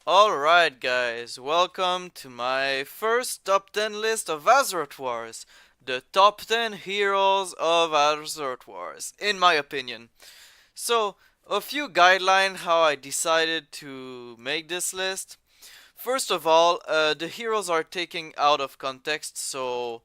Alright guys, welcome to my first top 10 list of Azeroth Wars. The top 10 heroes of Azeroth Wars, in my opinion. So, a few guidelines how I decided to make this list. First of all, the heroes are taken out of context, so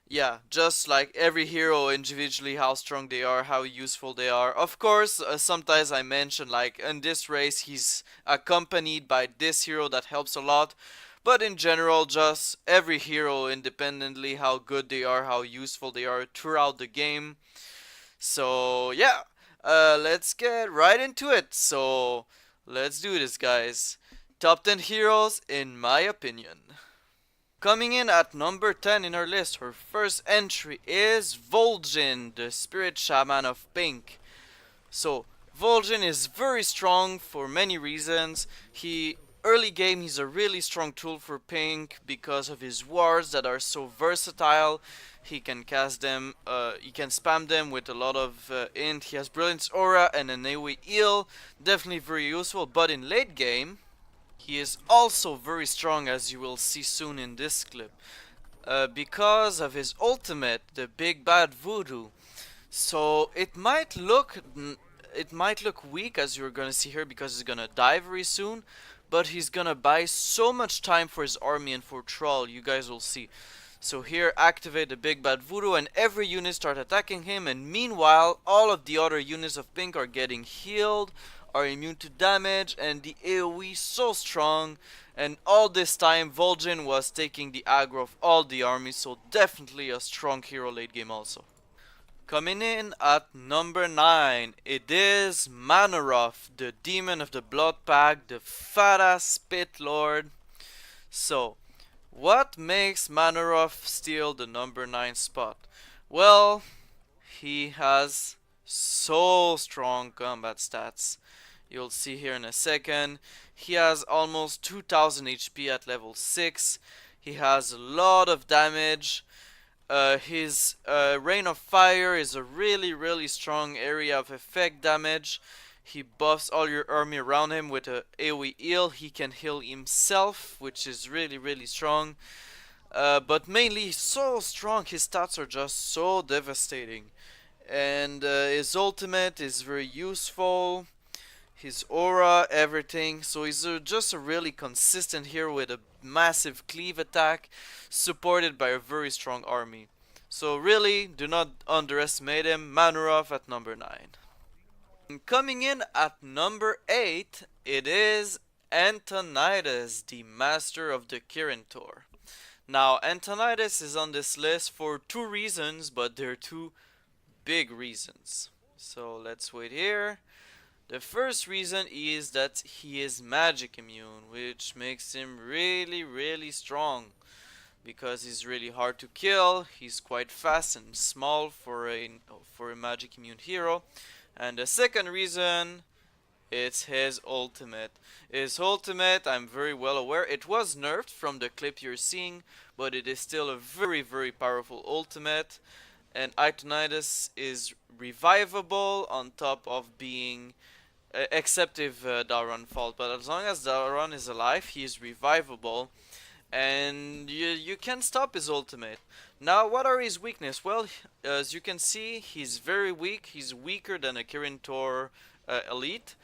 yeah, just like every hero individually, how strong they are, how useful they are. Of course, sometimes I mention like in this race he's accompanied by this hero that helps a lot. But in general, just every hero independently, how good they are, how useful they are throughout the game. So yeah, let's get right into it. So let's do this, guys. Top 10 heroes in my opinion. Coming in at number 10 in our list, her first entry is Voljin, the spirit shaman of Pink. So, Voljin is very strong for many reasons. Early game, he's a really strong tool for Pink because of his wards that are so versatile. He can cast them, he can spam them with a lot of int. He has Brilliance Aura and an AoE heal, definitely very useful. But in late game, he is also very strong, as you will see soon in this clip, because of his ultimate, the Big Bad Voodoo. So it might look weak, as you're gonna see here, because he's gonna die very soon, but he's gonna buy so much time for his army and for Troll. You guys will see. So here, activate the Big Bad Voodoo, and every unit start attacking him. And meanwhile, all of the other units of Pink are getting healed, are immune to damage, and the AoE so strong. And all this time, Vol'jin was taking the aggro of all the armies, so definitely a strong hero late game also. Coming in at number 9, it is Manor, the demon of the Blood Pack, the fat-ass Spit Lord. So, what makes Manor steal the number 9 spot? Well, he has so strong combat stats. You'll see here in a second. He has almost 2000 HP at level 6. He has a lot of damage. His Rain of Fire is a really strong area of effect damage. He buffs all your army around him with a AoE heal. He can heal himself, which is really strong. But mainly he's so strong, his stats are just so devastating. And his ultimate is very useful. His aura, everything. So he's just a really consistent hero with a massive cleave attack, supported by a very strong army. So really, do not underestimate him. Manurov at number 9. Coming in at number 8, it is Antonidas, the master of the Kirin Tor. Now, Antonidas is on this list for two reasons, but they're two big reasons. So let's wait here. The first reason is that he is magic immune, which makes him really strong. Because he's really hard to kill, he's quite fast and small for a magic immune hero. And the second reason, it's his ultimate. His ultimate, I'm very well aware, it was nerfed from the clip you're seeing, but it is still a very powerful ultimate. And Itonitis is revivable on top of being, except if Daron falls, but as long as Daron is alive, he is revivable, and you can stop his ultimate. Now, what are his weakness? Well, as you can see, he's very weak. He's weaker than a Kirin Tor elite.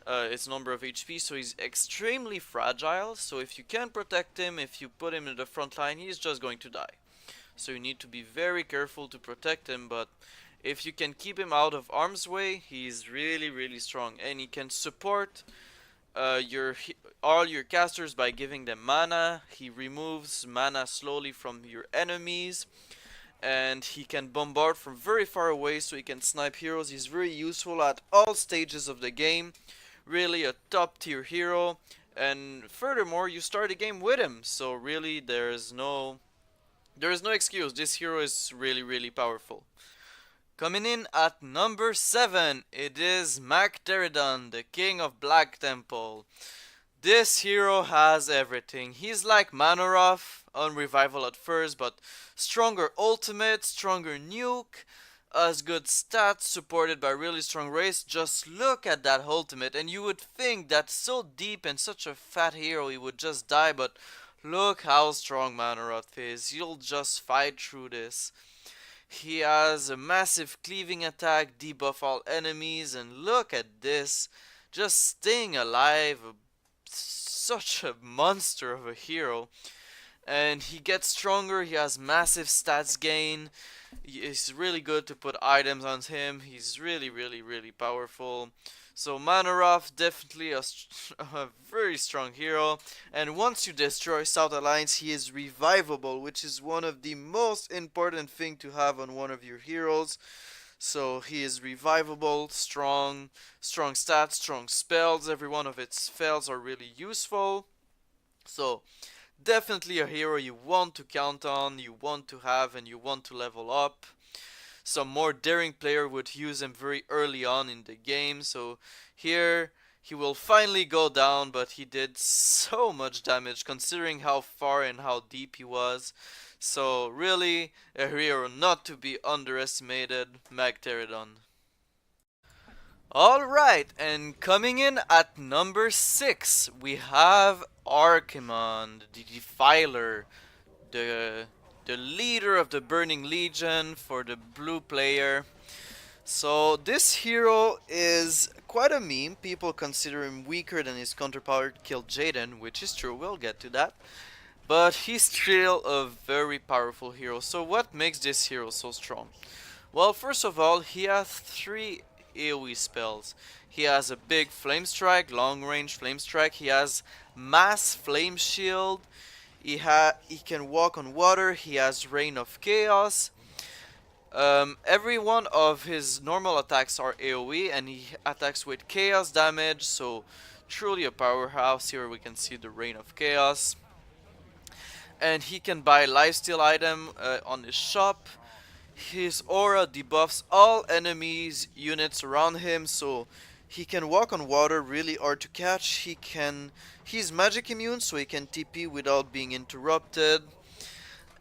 Its number of HP, so he's extremely fragile. So if you can't protect him, if you put him in the front line, he's just going to die. So you need to be very careful to protect him, but if you can keep him out of harm's way, he's really strong, and he can support all your casters by giving them mana. He removes mana slowly from your enemies, and he can bombard from very far away, so he can snipe heroes. He's very useful at all stages of the game. Really a top tier hero, and furthermore, you start a game with him, so really there is no excuse. This hero is really powerful. Coming in at number 7, it is Magteridon, the king of Black Temple. This hero has everything. He's like Manoroth, on revival at first, but stronger ultimate, stronger nuke, Has good stats, supported by really strong race. Just look at that ultimate, and you would think that so deep and such a fat hero he would just die, but look how strong Manor is. He'll just fight through this. He has a massive cleaving attack, debuff all enemies, and look at this. Just staying alive, such a monster of a hero. And he gets stronger, he has massive stats gain. It's really good to put items on him. He's really powerful. So Manoroth, definitely a very strong hero. And once you destroy South Alliance, he is revivable, which is one of the most important thing to have on one of your heroes. So he is revivable, strong stats, strong spells. Every one of its spells are really useful. So definitely a hero you want to count on, you want to have, and you want to level up. Some more daring player would use him very early on in the game, so here he will finally go down, but he did so much damage considering how far and how deep he was. So really a hero not to be underestimated, Magteridon. Alright, and coming in at number 6, we have Archimonde, the Defiler, the leader of the Burning Legion for the blue player. So this hero is quite a meme. People consider him weaker than his counterpart Kil Jaeden, which is true, we'll get to that. But he's still a very powerful hero. So what makes this hero so strong? Well, first of all, he has 3 AoE spells. He has a big Flame Strike, long range Flame Strike. He has Mass Flame Shield. He can walk on water. He has Reign of Chaos. Every one of his normal attacks are AoE, and he attacks with Chaos damage. So truly a powerhouse. Here we can see the Reign of Chaos. And he can buy lifesteal item on his shop. His aura debuffs all enemies units around him, so he can walk on water, really hard to catch. He's magic immune, so he can TP without being interrupted.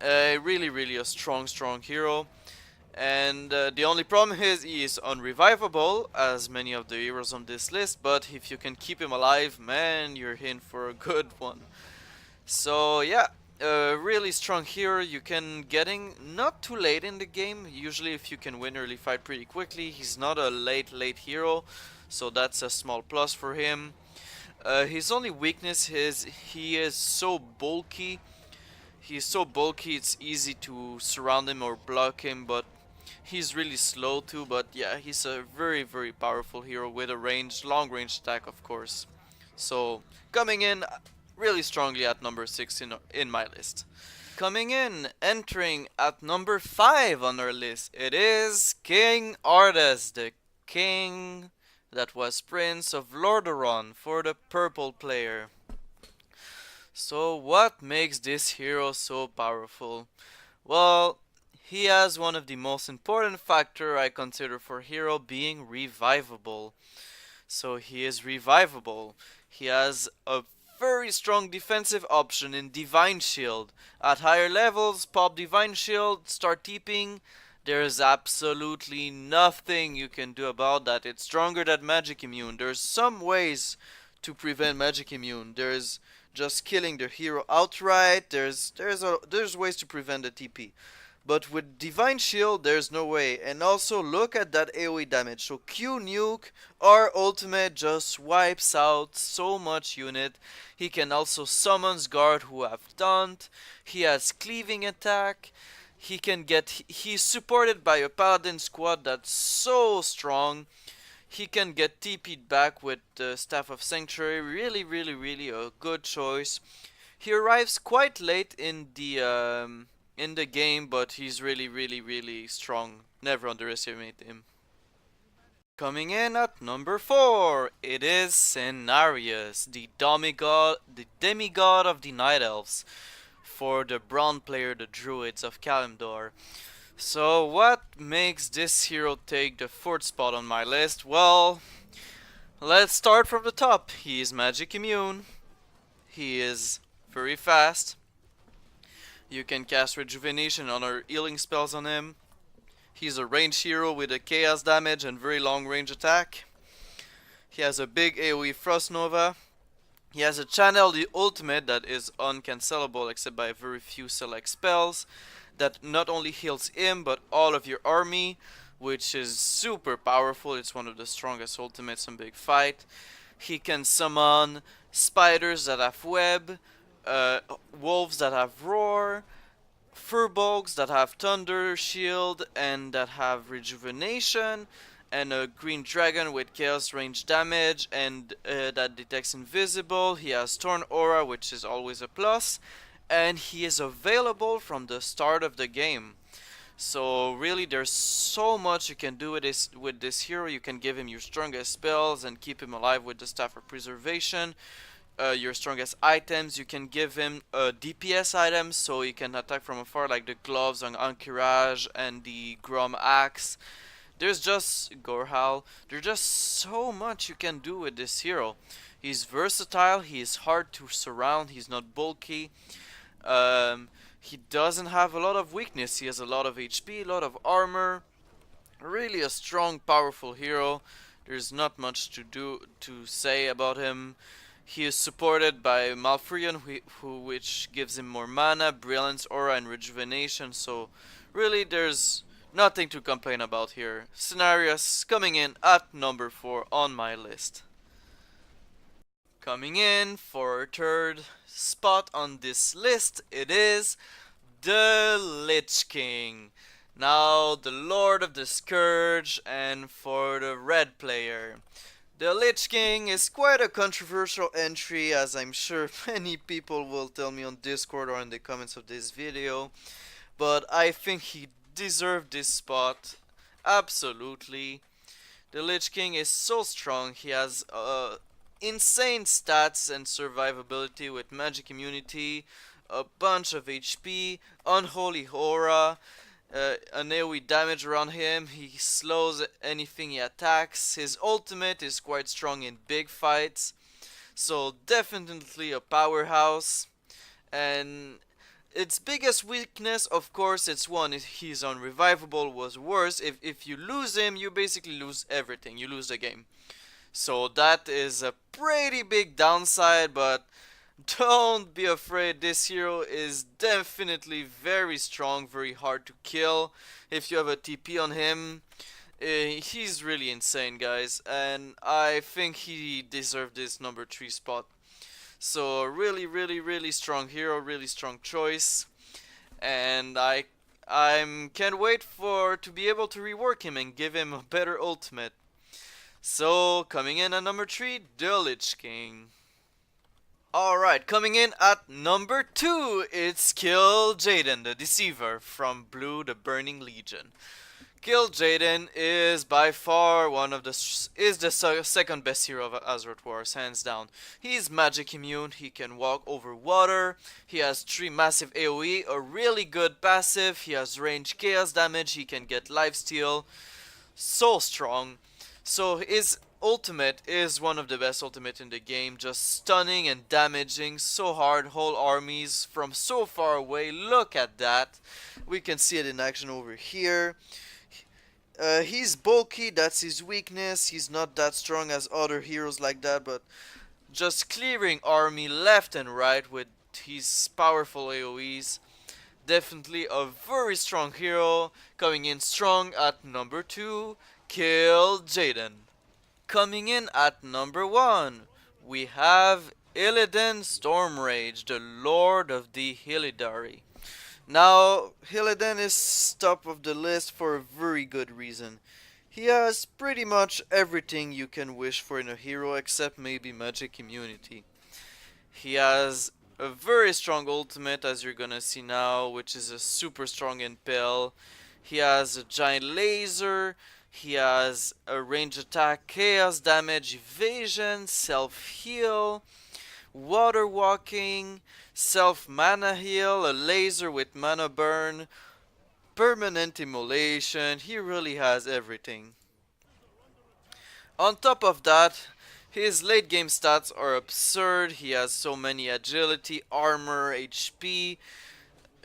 Really a strong hero. And the only problem is he is unrevivable, as many of the heroes on this list, but if you can keep him alive, man, you're in for a good one. So yeah, a really strong hero. You can getting not too late in the game. Usually if you can win early fight pretty quickly. He's not a late hero, so that's a small plus for him. His only weakness is he is so bulky. He's so bulky it's easy to surround him or block him, but he's really slow too. But yeah, he's a very powerful hero with a long range attack, of course. So coming in really strongly at number 6 in my list. Coming in, entering at number 5 on our list, it is King Ardas, the king that was Prince of Lordaeron for the purple player. So what makes this hero so powerful? Well, he has one of the most important factor I consider for hero being revivable. So he is revivable. He has a very strong defensive option in Divine Shield. At higher levels, pop Divine Shield, start TPing. There's absolutely nothing you can do about that. It's stronger than Magic Immune. There's some ways to prevent Magic Immune. There's just killing the hero outright. There's ways to prevent the TP. But with Divine Shield, there's no way. And also, look at that AoE damage. So Q nuke, our ultimate just wipes out so much unit. He can also summons guard who have taunt. He has cleaving attack. He's supported by a paladin squad that's so strong. He can get TP'd back with the Staff of Sanctuary. Really a good choice. He arrives quite late in the game, but he's really strong. Never underestimate him. Coming in at number 4, it is Cinereous, the demigod of the Night Elves, for the brown player, the Druids of Kalimdor. So what makes this hero take the 4th spot on my list? Well, let's start from the top. He is magic immune. He is very fast. You can cast Rejuvenation on our healing spells on him. He's a range hero with a chaos damage and very long range attack. He has a big AoE Frost Nova. He has a channel the ultimate that is uncancelable except by very few select spells that not only heals him but all of your army, which is super powerful. It's one of the strongest ultimates in big fight. He can summon spiders that have web, wolves that have roar, furbolgs that have thunder shield and that have rejuvenation, and a green dragon with chaos range damage and that detects invisible. He has Torn Aura, which is always a plus, and he is available from the start of the game. So really there's so much you can do with this hero. You can give him your strongest spells and keep him alive with the Staff of Preservation. Your strongest items, you can give him DPS items so he can attack from afar, like the gloves on Anchorage and the Grom Axe. There's just Gorhal. There's just so much you can do with this hero. He's versatile, he's hard to surround, he's not bulky. He doesn't have a lot of weakness, he has a lot of HP, a lot of armor. Really a strong, powerful hero. There's not much to say about him. He is supported by Malfurion, which gives him more mana, brilliance, aura, and rejuvenation. So really there's nothing to complain about here. Cinereous coming in at number 4 on my list. Coming in for third spot on this list, it is the Lich King. Now the Lord of the Scourge, and for the red player. The Lich King is quite a controversial entry, as I'm sure many people will tell me on Discord or in the comments of this video. But I think he deserved this spot. Absolutely. The Lich King is so strong. He has insane stats and survivability with magic immunity, a bunch of HP, unholy aura, an AoE damage around him. He slows anything he attacks. His ultimate is quite strong in big fights, so definitely a powerhouse. And its biggest weakness, of course, it's one, he's unrevivable. Was worse, if you lose him, you basically lose everything. You lose the game. So that is a pretty big downside, but don't be afraid, this hero is definitely very strong, very hard to kill. If you have a TP on him, he's really insane, guys, and I think he deserved this number 3 spot. So really strong hero, really strong choice, and I can't wait to be able to rework him and give him a better ultimate. So coming in at number 3, the Lich King. Alright, coming in at number 2, it's Kil Jaeden, the Deceiver from Blue, the Burning Legion. Kil Jaeden is by far the second best hero of Azeroth Wars, hands down. He's magic immune, he can walk over water, he has 3 massive AoE, a really good passive, he has range chaos damage, he can get lifesteal. So strong. So his ultimate is one of the best ultimate in the game, just stunning and damaging so hard whole armies from so far away. Look at that. We can see it in action over here. He's bulky, that's his weakness. He's not that strong as other heroes like that, but just clearing army left and right with his powerful AoEs. Definitely a very strong hero, coming in strong at number 2, Kil Jaeden. Coming in at number 1, we have Illidan Stormrage, the Lord of the Illidari. Now, Illidan is top of the list for a very good reason. He has pretty much everything you can wish for in a hero except maybe magic immunity. He has a very strong ultimate, as you're gonna see now, which is a super strong impel. He has a giant laser. He has a range attack, chaos damage, evasion, self-heal, water walking, self-mana heal, a laser with mana burn, permanent immolation. He really has everything. On top of that, his late game stats are absurd. He has so many agility, armor, HP.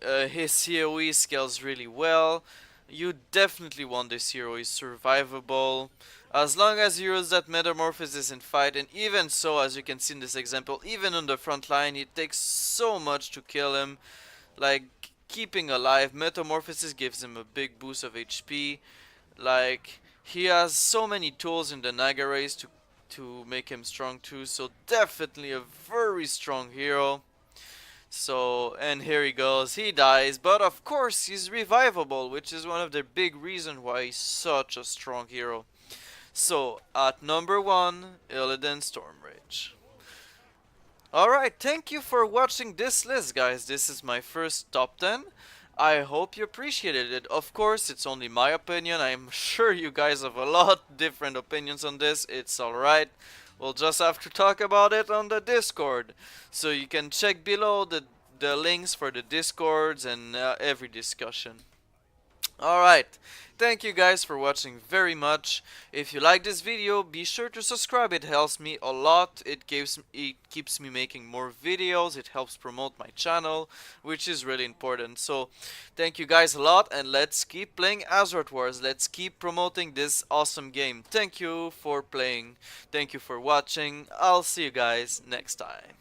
His COE scales really well. You definitely want this hero. He's survivable. As long as he uses that metamorphosis in fight, and even so, as you can see in this example, even on the front line, it takes so much to kill him. Like, keeping alive, metamorphosis gives him a big boost of HP. Like, he has so many tools in the Naga race to make him strong too, so definitely a very strong hero. So, and here he goes, he dies, but of course he's revivable, which is one of the big reasons why he's such a strong hero. So, at number 1, Illidan Stormrage. Alright, thank you for watching this list, guys. This is my first top 10. I hope you appreciated it. Of course, it's only my opinion. I'm sure you guys have a lot different opinions on this. It's alright. We'll just have to talk about it on the Discord. So you can check below the links for the Discords and every discussion. Alright, thank you guys for watching very much. If you like this video, be sure to subscribe. It helps me a lot. It keeps me making more videos. It helps promote my channel, which is really important. So, thank you guys a lot, and let's keep playing Azeroth Wars. Let's keep promoting this awesome game. Thank you for playing. Thank you for watching. I'll see you guys next time.